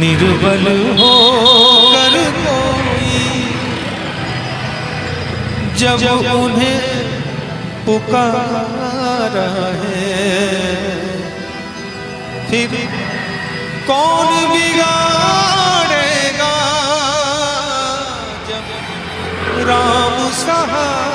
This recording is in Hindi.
निर्बल हो कर कोई जब उन्हें पुकारा है, फिर कौन बिगाड़ेगा जब राम सहारा